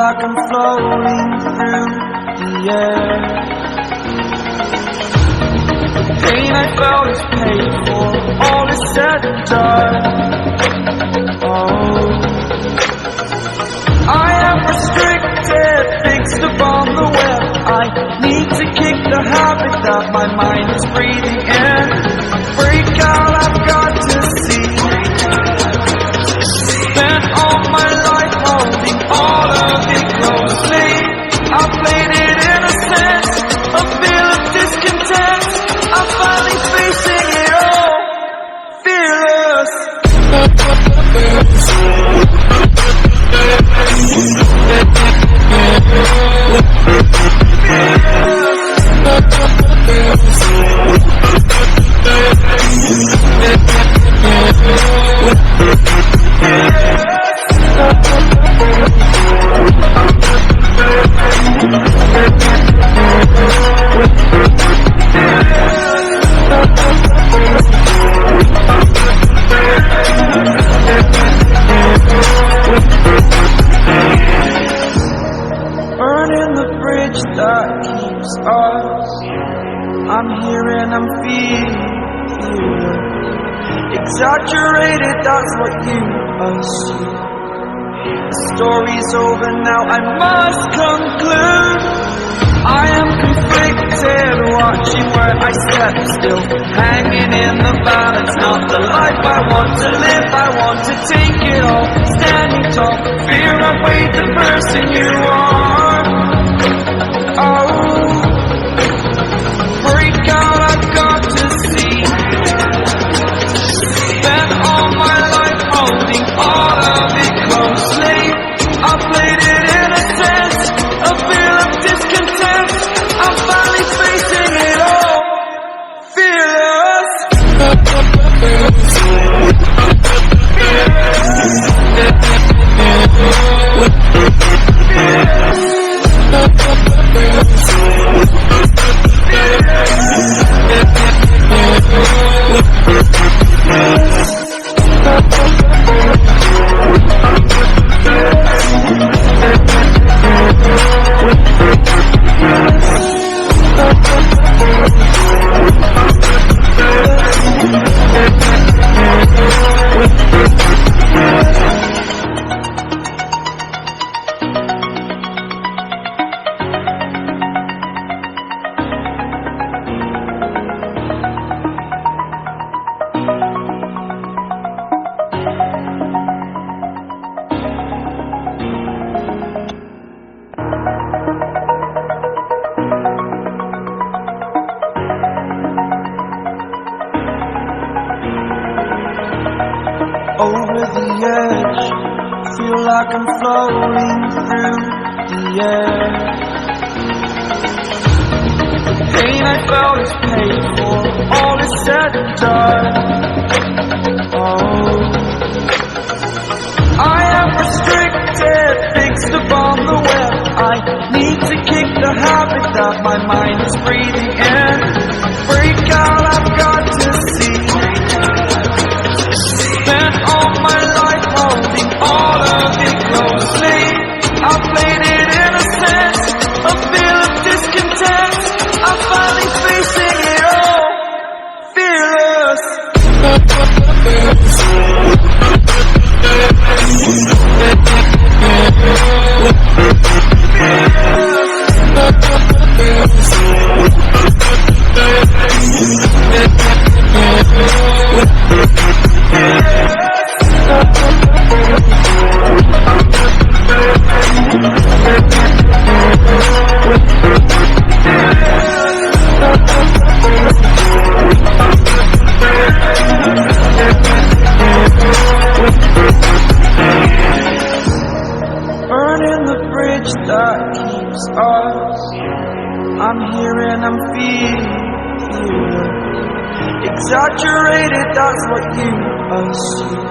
like I'm floating through the air. The pain I felt is paid for, all is said and done. Oh, I am restricted, fixed upon the web. I need to kick the habit that my mind is breathing in. Break out, I've got to see. Spent all my life holding all of it closely. I played it innocent, a feel of discontent. I'm finally facing it all, fearless. Burning the bridge that keeps us. I'm here and I'm feeling exaggerated, that's what you assume. The story's over now, I must conclude. I am conflicted, watching where I step still, hanging in the balance. Not the life I want to live, I want to take it all. Standing tall, fear I've weighed the person you are. Oh, break out, I've got to see. Spent all my life holding all of it closely. I played it innocent, a feel of discontent. I'm finally facing it all, fearless. Over the edge, feel like I'm floating through the air. The pain I felt is paid for, all is said and done. Oh, I am restricted, fixed upon the web. I need to kick the habit that my mind is breathing in. Break out, I've got to see. Spent all my life holding all of it closely. I played it innocent, a feel of discontent. I'm finally facing it all, fearless. Burning the bridge that keeps us. I'm here and I'm feeling exaggerated, that's what you assume.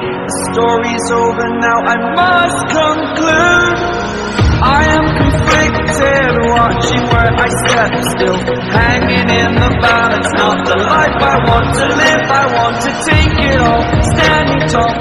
The story's over now, I must conclude. I am conflicted, watching where I step still, hanging in the balance. Not the life I want to live, I want to take it all. Standing tall.